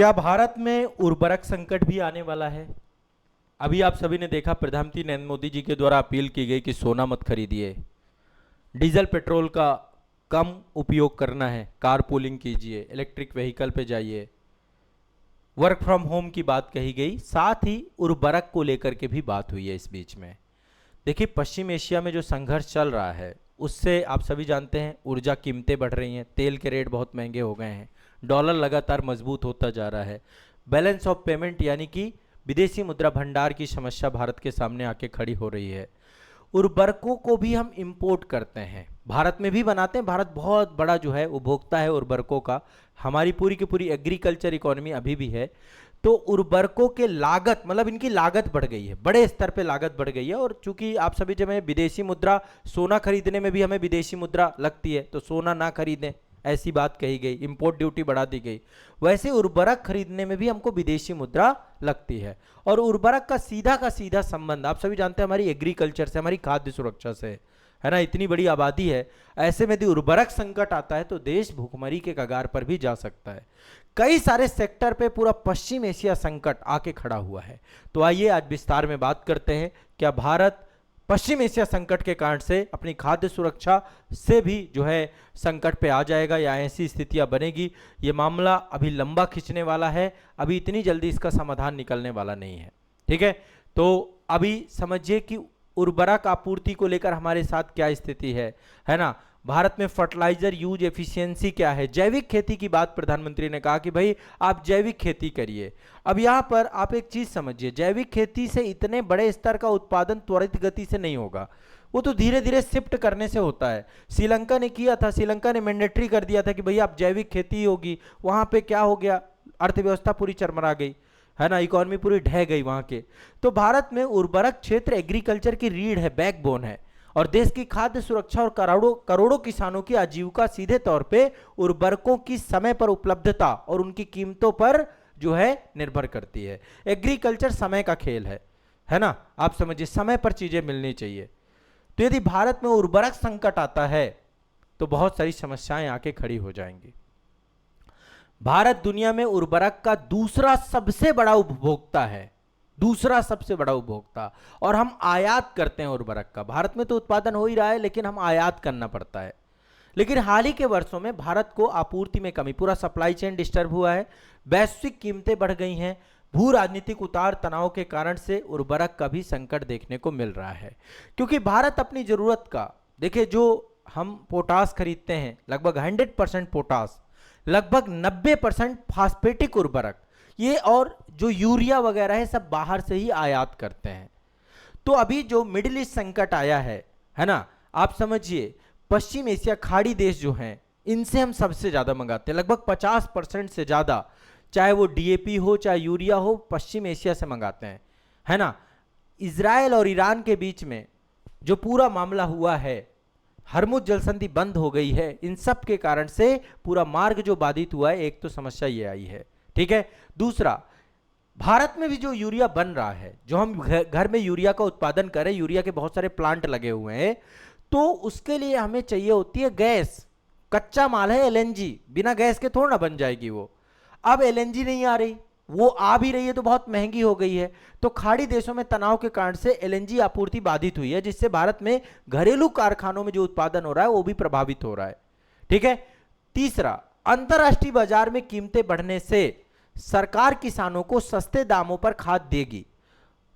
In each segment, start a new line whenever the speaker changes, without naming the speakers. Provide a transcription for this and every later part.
क्या भारत में उर्वरक संकट भी आने वाला है? अभी आप सभी ने देखा, प्रधानमंत्री नरेंद्र मोदी जी के द्वारा अपील की गई कि सोना मत खरीदिए, डीजल पेट्रोल का कम उपयोग करना है, कार पूलिंग कीजिए, इलेक्ट्रिक व्हीकल पे जाइए, वर्क फ्रॉम होम की बात कही गई, साथ ही उर्वरक को लेकर के भी बात हुई है इस बीच में। देखिए, पश्चिम एशिया में जो संघर्ष चल रहा है उससे आप सभी जानते हैं, ऊर्जा कीमतें बढ़ रही हैं, तेल के रेट बहुत महंगे हो गए हैं, डॉलर लगातार मजबूत होता जा रहा है, बैलेंस ऑफ पेमेंट यानी कि विदेशी मुद्रा भंडार की समस्या भारत के सामने आके खड़ी हो रही है। उर्वरकों को भी हम इंपोर्ट करते हैं, भारत में भी बनाते हैं। भारत बहुत बड़ा जो है उपभोक्ता है उर्वरकों का, हमारी पूरी की पूरी एग्रीकल्चर इकोनॉमी अभी भी है। तो उर्वरकों के लागत, मतलब इनकी लागत बढ़ गई है, बड़े स्तर पे लागत बढ़ गई है। और चूंकि आप सभी जब हमें विदेशी मुद्रा, सोना खरीदने में भी हमें विदेशी मुद्रा लगती है, तो सोना ना खरीदें ऐसी बात कही गई, इंपोर्ट ड्यूटी बढ़ा दी गई। वैसे उर्वरक खरीदने में भी हमको विदेशी मुद्रा लगती है। और उर्वरक का सीधा संबंध आप सभी जानते हैं हमारी एग्रीकल्चर से, हमारी खाद्य सुरक्षा से है ना। इतनी बड़ी आबादी है, ऐसे में यदि उर्वरक संकट आता है तो देश भूखमरी के कगार पर भी जा सकता है। कई सारे सेक्टर पे पूरा पश्चिम एशिया संकट आके खड़ा हुआ है। तो आइए आज विस्तार में बात करते हैं, क्या भारत पश्चिम एशिया संकट के कारण से अपनी खाद्य सुरक्षा से भी जो है संकट पे आ जाएगा या ऐसी स्थितियां बनेगी। ये मामला अभी लंबा खींचने वाला है, अभी इतनी जल्दी इसका समाधान निकलने वाला नहीं है। ठीक है, तो अभी समझिए कि उर्वरक आपूर्ति को लेकर हमारे साथ क्या स्थिति है ना। भारत में फर्टिलाइजर यूज एफिशिएंसी क्या है, जैविक खेती की बात प्रधानमंत्री ने कहा कि भाई आप जैविक खेती करिए। अब यहाँ पर आप एक चीज समझिए, जैविक खेती से इतने बड़े स्तर का उत्पादन त्वरित गति से नहीं होगा, वो तो धीरे धीरे शिफ्ट करने से होता है। श्रीलंका ने किया था, श्रीलंका ने मैंडेटरी कर दिया था कि भाई आप जैविक खेती होगी, वहां पे क्या हो गया, अर्थव्यवस्था पूरी चरमरा गई है ना, इकोनॉमी पूरी ढह गई वहां के। तो भारत में उर्वरक क्षेत्र एग्रीकल्चर की रीढ़ है, बैकबोन है, और देश की खाद्य सुरक्षा और करोड़ों करोड़ों किसानों की आजीविका सीधे तौर पे उर्वरकों की समय पर उपलब्धता और उनकी कीमतों पर जो है निर्भर करती है। एग्रीकल्चर समय का खेल है ना, आप समझिए, समय पर चीजें मिलनी चाहिए। तो यदि भारत में उर्वरक संकट आता है तो बहुत सारी समस्याएं आके खड़ी हो जाएंगी। भारत दुनिया में उर्वरक का दूसरा सबसे बड़ा उपभोक्ता है, दूसरा सबसे बड़ा उपभोक्ता, और हम आयात करते हैं उर्वरक का। भारत में तो उत्पादन हो ही रहा है लेकिन हम आयात करना पड़ता है। लेकिन हाल ही के वर्षों में भारत को आपूर्ति में कमी, पूरा सप्लाई चेन डिस्टर्ब हुआ है, वैश्विक कीमतें बढ़ गई हैं, भू राजनीतिक उतार तनाव के कारण से उर्वरक का भी संकट देखने को मिल रहा है। क्योंकि भारत अपनी जरूरत का, देखिए जो हम पोटास खरीदते हैं लगभग 100% पोटास, लगभग 90% फास्फेटिक उर्वरक, ये और जो यूरिया वगैरह है सब बाहर से ही आयात करते हैं। तो अभी जो मिडिल ईस्ट संकट आया है ना, आप समझिए पश्चिम एशिया खाड़ी देश जो हैं इनसे हम सबसे ज्यादा मंगाते हैं, लगभग 50% से ज्यादा, चाहे वो डीएपी हो चाहे यूरिया हो, पश्चिम एशिया से मंगाते हैं है ना। इजराइल और ईरान के बीच में जो पूरा मामला हुआ है, हरमुज जल संधि बंद हो गई है, इन सब के कारण से पूरा मार्ग जो बाधित हुआ है, एक तो समस्या ये आई है। ठीक है, दूसरा, भारत में भी जो यूरिया बन रहा है, जो हम घर में यूरिया का उत्पादन करें, यूरिया के बहुत सारे प्लांट लगे हुए हैं, तो उसके लिए हमें चाहिए होती है गैस, कच्चा माल है एलएनजी, बिना गैस के थोड़ा ना बन जाएगी वो। अब एलएनजी नहीं आ रही, वो आ भी रही है तो बहुत महंगी हो गई है। तो खाड़ी देशों में तनाव के कारण से एलएनजी आपूर्ति बाधित हुई है, जिससे भारत में घरेलू कारखानों में जो उत्पादन हो रहा है वो भी प्रभावित हो रहा है। ठीक है, तीसरा, अंतरराष्ट्रीय बाजार में कीमतें बढ़ने से सरकार किसानों को सस्ते दामों पर खाद देगी,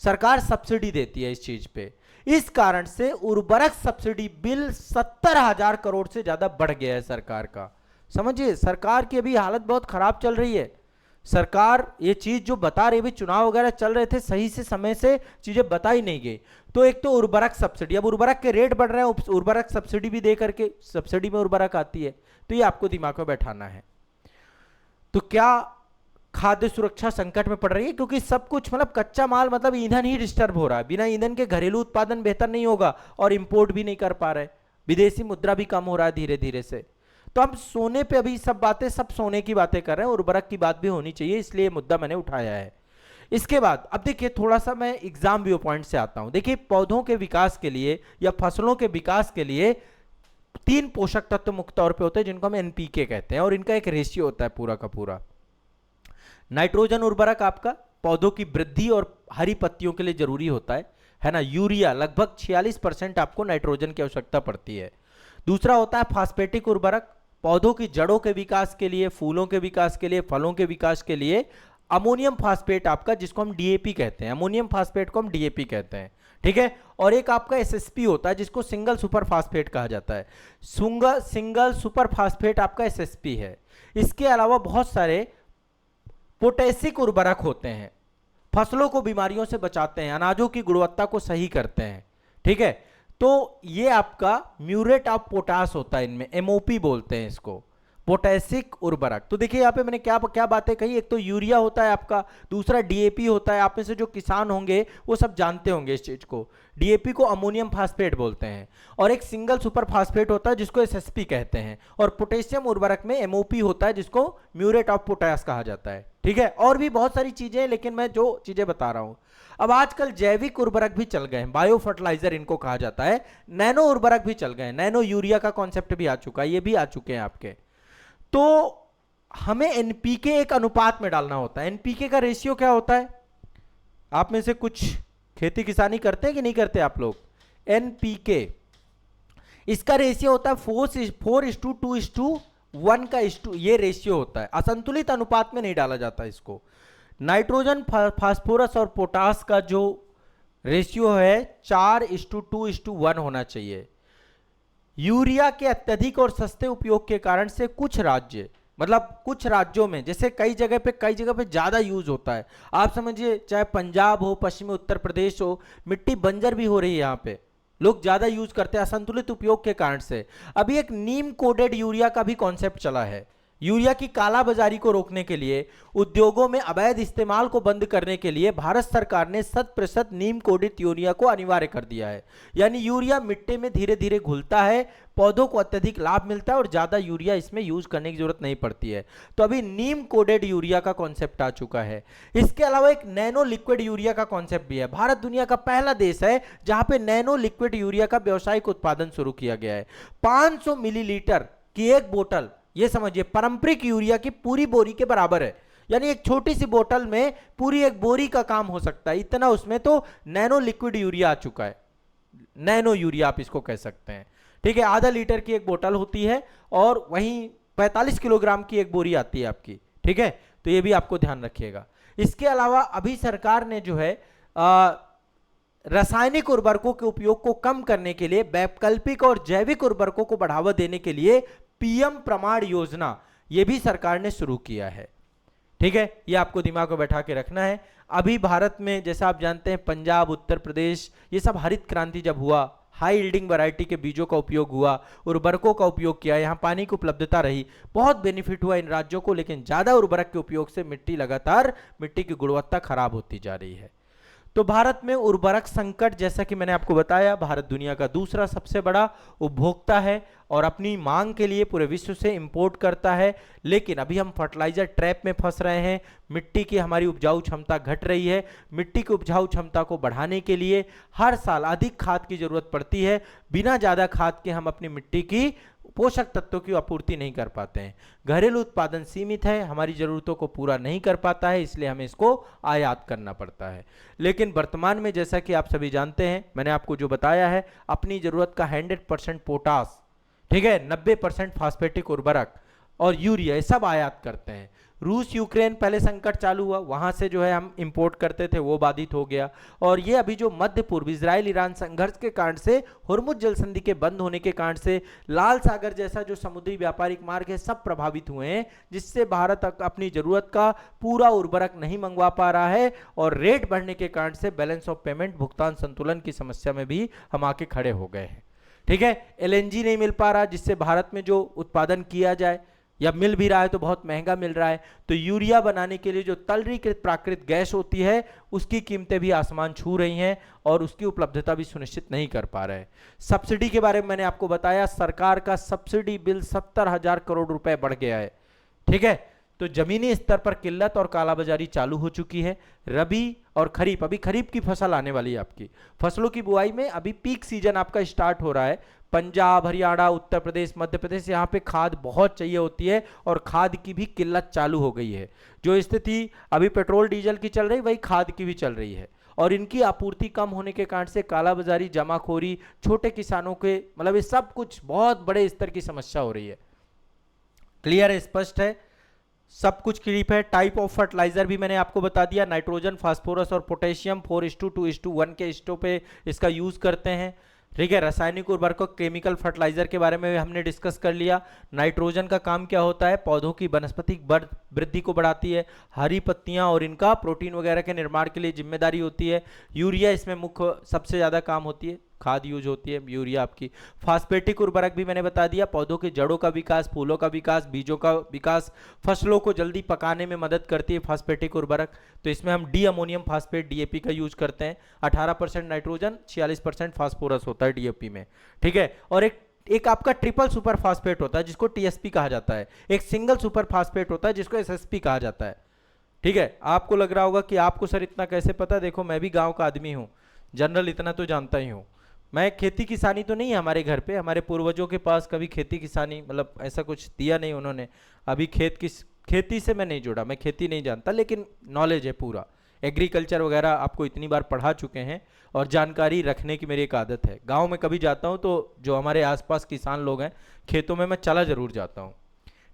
सरकार सब्सिडी देती है इस चीज पे। इस कारण से उर्वरक सब्सिडी बिल 70,000 करोड़ से ज्यादा बढ़ गया है सरकार का। समझिए, सरकार की अभी हालत बहुत खराब चल रही है। सरकार ये चीज जो बता रही है, चुनाव वगैरह चल रहे थे, सही से समय से चीजें बताई नहीं गई। तो एक तो उर्वरक सब्सिडी, अब उर्वरक के रेट बढ़ रहे हैं, उर्वरक सब्सिडी भी दे करके, सब्सिडी में उर्वरक आती है, तो ये आपको दिमाग में बैठाना है। तो क्या खाद्य सुरक्षा संकट में पड़ रही है, क्योंकि सब कुछ, मतलब कच्चा माल, मतलब ईंधन ही डिस्टर्ब हो रहा है। बिना ईंधन के घरेलू उत्पादन बेहतर नहीं होगा, और इंपोर्ट भी नहीं कर पा रहे, विदेशी मुद्रा भी कम हो रहा है धीरे धीरे से। तो हम सोने पे अभी सब बातें, सब सोने की बातें कर रहे हैं, उर्वरक की बात भी होनी चाहिए, इसलिए मुद्दा मैंने उठाया है। इसके बाद अब देखिए, थोड़ा सा मैं एग्जाम व्यू पॉइंट से आता हूं। देखिए, पौधों के विकास के लिए या फसलों के विकास के लिए 3 पोषक तत्व मुख्य तौर पे होते हैं, जिनको हम एनपीके कहते हैं, और इनका एक रेशियो होता है पूरा का पूरा। नाइट्रोजन उर्वरक आपका पौधों की वृद्धि और हरी पत्तियों के लिए जरूरी होता है ना। यूरिया लगभग 46% आपको नाइट्रोजन की आवश्यकता पड़ती है। दूसरा होता है फास्फेटिक उर्वरक, पौधों की जड़ों के विकास के लिए, फूलों के विकास के लिए, फलों के विकास के लिए अमोनियम फास्फेट आपका, जिसको हम डीएपी कहते हैं, अमोनियम फास्फेट को हम डीएपी कहते हैं, ठीक है। और एक आपका एसएसपी होता है जिसको सिंगल सुपर फास्फेट कहा जाता है। सिंगल सुपर फास्फेट आपका एसएसपी है। इसके अलावा बहुत सारे पोटेशिक उर्वरक होते हैं, फसलों को बीमारियों से बचाते हैं, अनाजों की गुणवत्ता को सही करते हैं, ठीक है। तो ये आपका म्यूरेट ऑफ पोटास होता है, इनमें एमओपी बोलते हैं इसको, पोटेशिक उर्वरक। तो देखिए यहाँ पे मैंने क्या क्या बातें कही, एक तो यूरिया होता है आपका, दूसरा डीएपी होता है। आप में से जो किसान होंगे वो सब जानते होंगे इस चीज को। डीएपी को अमोनियम फास्फेट बोलते हैं, और एक सिंगल सुपर फास्फेट होता है जिसको एसएसपी कहते हैं, और पोटेशियम उर्वरक में एमओपी होता है जिसको म्यूरेट ऑफ पोटास कहा जाता है, ठीक है। और भी बहुत सारी चीजें, लेकिन मैं जो चीजें बता रहा हूं। अब आजकल जैविक उर्वरक भी चल गए हैं, बायो फर्टिलाइजर इनको कहा जाता है, नैनो उर्वरक भी चल गए हैं, नैनो यूरिया का कॉन्सेप्ट भी आ चुका है, ये भी आ चुके हैं आपके। तो हमें एनपीके एक अनुपात में डालना होता है। एनपीके का रेशियो क्या होता है? आप में से कुछ खेती किसानी करते हैं कि नहीं करते आप लोग? एनपीके, इसका रेशियो होता है 4:2:1 का ये रेशियो होता है। असंतुलित अनुपात में नहीं डाला जाता इसको। नाइट्रोजन, फास्फोरस और पोटास का जो रेशियो है 4:2:1 होना चाहिए। यूरिया के अत्यधिक और सस्ते उपयोग के कारण से कुछ राज्य, मतलब कुछ राज्यों में, जैसे कई जगह पे ज्यादा यूज होता है। आप समझिए, चाहे पंजाब हो, पश्चिमी उत्तर प्रदेश हो, मिट्टी बंजर भी हो रही है, यहाँ पे लोग ज्यादा यूज करते हैं असंतुलित उपयोग के कारण से। अभी एक नीम कोडेड यूरिया का भी कॉन्सेप्ट चला है। यूरिया की कालाबाजारी को रोकने के लिए, उद्योगों में अवैध इस्तेमाल को बंद करने के लिए भारत सरकार ने 100% नीम कोडित यूरिया को अनिवार्य कर दिया है। यानी यूरिया मिट्टी में धीरे धीरे घुलता है, पौधों को अत्यधिक लाभ मिलता है और ज्यादा यूरिया इसमें यूज करने की जरूरत नहीं पड़ती है। तो अभी नीम कोडेड यूरिया का कॉन्सेप्ट आ चुका है। इसके अलावा एक नैनो लिक्विड यूरिया का कॉन्सेप्ट भी है। भारत दुनिया का पहला देश है जहां पे नैनो लिक्विड यूरिया का व्यावसायिक उत्पादन शुरू किया गया है। 500 मिलीलीटर की एक बोतल, ये समझिए, पारंपरिक यूरिया की पूरी बोरी के बराबर है। यानी एक छोटी सी बोतल में पूरी एक बोरी का काम हो सकता है, इतना उसमें तो नैनो लिक्विड यूरिया आ चुका है। नैनो यूरिया आप इसको कह सकते हैं, ठीक है। आधा लीटर की एक बोतल होती है और वहीं 45 किलोग्राम की एक बोरी आती है आपकी, ठीक है। तो ये भी आपको ध्यान रखिएगा। इसके अलावा अभी सरकार ने जो है रासायनिक उर्वरकों के उपयोग को कम करने के लिए वैकल्पिक और जैविक उर्वरकों को बढ़ावा देने के लिए पीएम प्रमाण योजना, यह भी सरकार ने शुरू किया है, ठीक है। यह आपको दिमाग में बैठा के रखना है। अभी भारत में, जैसा आप जानते हैं, पंजाब, उत्तर प्रदेश, ये सब हरित क्रांति जब हुआ, हाई यील्डिंग वैरायटी के बीजों का उपयोग हुआ, उर्वरकों का उपयोग किया, यहाँ पानी की उपलब्धता रही, बहुत बेनिफिट हुआ इन राज्यों को। लेकिन ज्यादा उर्वरक के उपयोग से मिट्टी की गुणवत्ता खराब होती जा रही है। तो भारत में उर्वरक संकट, जैसा कि मैंने आपको बताया, भारत दुनिया का दूसरा सबसे बड़ा उपभोक्ता है और अपनी मांग के लिए पूरे विश्व से इंपोर्ट करता है। लेकिन अभी हम फर्टिलाइजर ट्रैप में फंस रहे हैं। मिट्टी की हमारी उपजाऊ क्षमता घट रही है। मिट्टी की उपजाऊ क्षमता को बढ़ाने के लिए हर साल अधिक खाद की जरूरत पड़ती है। बिना ज्यादा खाद के हम अपनी मिट्टी की पोषक तत्वों की आपूर्ति नहीं कर पाते हैं। घरेलू उत्पादन सीमित है, हमारी जरूरतों को पूरा नहीं कर पाता है, इसलिए हमें इसको आयात करना पड़ता है। लेकिन वर्तमान में, जैसा कि आप सभी जानते हैं, मैंने आपको जो बताया है, अपनी जरूरत का 100% पोटास, ठीक है, 90% फास्फेटिक उर्वरक और यूरिया, ये सब आयात करते हैं। रूस यूक्रेन पहले संकट चालू हुआ, वहां से जो है हम इंपोर्ट करते थे, वो बाधित हो गया। और ये अभी जो मध्य पूर्व इजराइल ईरान संघर्ष के कारण से, हुर्मुज जल संधि के बंद होने के कारण से, लाल सागर जैसा जो समुद्री व्यापारिक मार्ग है, सब प्रभावित हुए हैं, जिससे भारत अपनी जरूरत का पूरा उर्वरक नहीं मंगवा पा रहा है। और रेट बढ़ने के कारण से बैलेंस ऑफ पेमेंट, भुगतान संतुलन की समस्या में भी हम आके खड़े हो गए हैं, ठीक है। एलएनजी नहीं मिल पा रहा, जिससे भारत में जो उत्पादन किया जाए, या मिल भी रहा है तो बहुत महंगा मिल रहा है। तो यूरिया बनाने के लिए जो तलरीकृत प्राकृतिक गैस होती है, उसकी कीमतें भी आसमान छू रही हैं और उसकी उपलब्धता भी सुनिश्चित नहीं कर पा रहे हैं। सब्सिडी के बारे में मैंने आपको बताया, सरकार का सब्सिडी बिल 70,000 करोड़ रुपए बढ़ गया है, ठीक है। तो जमीनी स्तर पर किल्लत और कालाबाजारी चालू हो चुकी है। रबी और खरीफ, अभी खरीफ की फसल आने वाली है, आपकी फसलों की बुआई में अभी पीक सीजन आपका स्टार्ट हो रहा है। पंजाब, हरियाणा, उत्तर प्रदेश, मध्य प्रदेश, यहाँ पे खाद बहुत चाहिए होती है और खाद की भी किल्लत चालू हो गई है। जो स्थिति अभी पेट्रोल डीजल की चल रही, वही खाद की भी चल रही है और इनकी आपूर्ति कम होने के कारण से कालाबाजारी, जमाखोरी, छोटे किसानों के मतलब ये सब कुछ बहुत बड़े स्तर की समस्या हो रही है। क्लियर है, स्पष्ट है, सब कुछ क्लियर है। टाइप ऑफ फर्टिलाइजर भी मैंने आपको बता दिया, नाइट्रोजन, फास्फोरस और पोटेशियम 4:2:1 के स्टो पे इसका यूज करते हैं। ठीक है, रासायनिक उर्वरकों, केमिकल फर्टिलाइजर के बारे में हमने डिस्कस कर लिया। नाइट्रोजन का काम क्या होता है, पौधों की वनस्पतिक वृद्धि को बढ़ाती है, हरी पत्तियां और इनका प्रोटीन वगैरह के निर्माण के लिए जिम्मेदारी होती है। यूरिया इसमें मुख्य सबसे ज्यादा काम होती है, खाद यूज होती है यूरिया आपकी। फास्फेटिक उर्वरक भी मैंने बता दिया, पौधों के जड़ों का विकास, फूलों का विकास, बीजों का विकास, फसलों को जल्दी पकाने में मदद करती है फास्फेटिक उर्वरक। तो इसमें हम डी अमोनियम फास्फेट डीएपी का यूज करते हैं। 18% नाइट्रोजन, 46% फास्फोरस होता है डीएपी में। ठीक है, और एक आपका ट्रिपल सुपर फास्फेट होता है जिसको टीएसपी कहा जाता है, एक सिंगल सुपर फास्फेट होता है जिसको एसएसपी कहा जाता है। ठीक है, आपको लग रहा होगा कि आपको सर इतना कैसे पता, देखो मैं भी गांव का आदमी हूं, जनरल इतना तो जानता ही हूं। मैं खेती किसानी तो नहीं है हमारे घर पे, हमारे पूर्वजों के पास कभी खेती किसानी मतलब ऐसा कुछ दिया नहीं उन्होंने। अभी खेती से मैं नहीं जुड़ा, मैं खेती नहीं जानता, लेकिन नॉलेज है पूरा, एग्रीकल्चर वगैरह आपको इतनी बार पढ़ा चुके हैं और जानकारी रखने की मेरी एक आदत है। गांव में कभी जाता हूं तो जो हमारे आसपास किसान लोग हैं खेतों में मैं चला जरूर जाता हूं।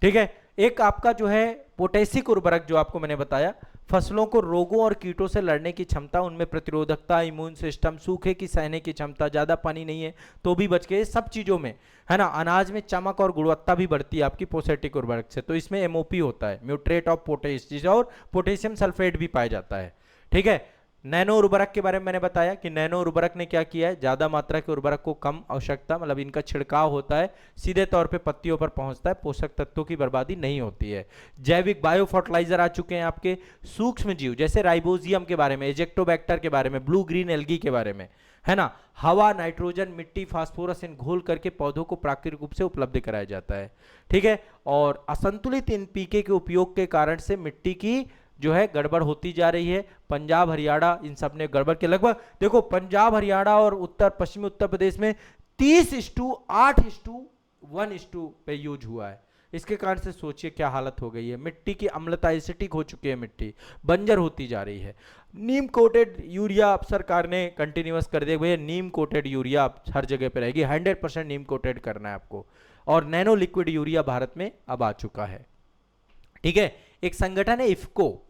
ठीक है, एक आपका जो है पोटेशिक उर्वरक जो आपको मैंने बताया, फसलों को रोगों और कीटों से लड़ने की क्षमता, उनमें प्रतिरोधकता, इम्यून सिस्टम, सूखे की सहने की क्षमता, ज्यादा पानी नहीं है तो भी बच के, सब चीजों में है ना। अनाज में चमक और गुणवत्ता भी बढ़ती है आपकी पोसेटिक उर्वरक से। तो इसमें एमओपी होता है, म्यूट्रेट ऑफ पोटेश, और पोटेशियम सल्फेट भी पाया जाता है। ठीक है, नैनो उर्वरक के बारे में मैंने बताया कि नैनो उर्वरक ने क्या किया है, ज्यादा मात्रा के उर्वरक को कम आवश्यकता, मतलब इनका छिड़काव होता है, सीधे तौर पे पत्तियों पर पहुंचता है, पोषक तत्वों की बर्बादी नहीं होती है। जैविक बायो फर्टिलाइजर आ चुके हैं आपके। सूक्ष्म जीव जैसे राइबोजियम के बारे में, एजेक्टोबैक्टर के बारे में, ब्लू ग्रीन एल्गी के बारे में, है ना। हवा, नाइट्रोजन, मिट्टी, फास्फोरस इन घोल करके पौधों को प्राकृतिक रूप से उपलब्ध कराया जाता है। ठीक है, और असंतुलित एनपीके के उपयोग के कारण से मिट्टी की जो है गड़बड़ होती जा रही है। पंजाब, हरियाणा इन सब ने गड़बड़ के लगभग, देखो पंजाब, हरियाणा और पश्चिमी उत्तर प्रदेश में 30:8:1 पे यूज हुआ है। इसके कारण से सोचिए क्या हालत हो गई है, मिट्टी की अम्लता एसिटिक हो चुकी है, मिट्टी बंजर होती जा रही है। नीम कोटेड यूरिया अब सरकार ने कंटिन्यूअस कर दिया, भैया नीम कोटेड यूरिया अब हर जगह पे रहेगी, 100% नीम कोटेड करना है आपको। और नैनो लिक्विड यूरिया भारत में अब आ चुका है। ठीक है, एक संगठन है इफ्को,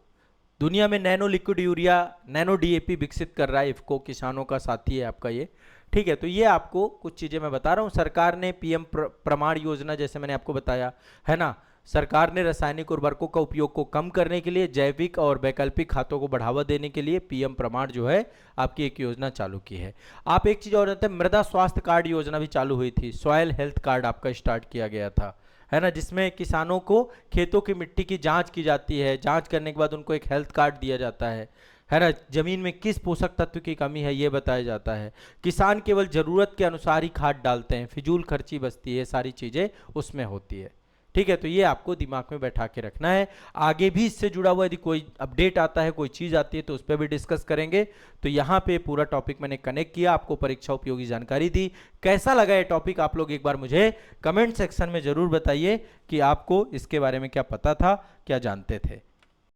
दुनिया में nano liquid urea, nano DAP विकसित कर रहा है। इफ्को किसानों का साथी है आपका ये। ठीक है, तो ये आपको कुछ चीजें मैं बता रहा हूं। सरकार ने पीएम प्रमाण योजना, जैसे मैंने आपको बताया है ना, सरकार ने रासायनिक उर्वरकों का उपयोग को कम करने के लिए, जैविक और वैकल्पिक खादों को बढ़ावा देने के लिए पीएम प्रमाण जो है आपकी एक योजना चालू की है। आप एक चीज और जानते हैं, मृदा स्वास्थ्य कार्ड योजना भी चालू हुई थी, सॉयल हेल्थ कार्ड आपका स्टार्ट किया गया था, है ना, जिसमें किसानों को खेतों की मिट्टी की जांच की जाती है, जांच करने के बाद उनको एक हेल्थ कार्ड दिया जाता है ना, जमीन में किस पोषक तत्व की कमी है ये बताया जाता है। किसान केवल जरूरत के अनुसार ही खाद डालते हैं, फिजूल खर्ची बचती है, सारी चीजें उसमें होती है। ठीक है, तो ये आपको दिमाग में बैठा के रखना है। आगे भी इससे जुड़ा हुआ यदि कोई अपडेट आता है, कोई चीज आती है तो उस पर भी डिस्कस करेंगे। तो यहाँ पे पूरा टॉपिक मैंने कनेक्ट किया, आपको परीक्षा उपयोगी जानकारी दी। कैसा लगा ये टॉपिक, आप लोग एक बार मुझे कमेंट सेक्शन में जरूर बताइए कि आपको इसके बारे में क्या पता था, क्या जानते थे।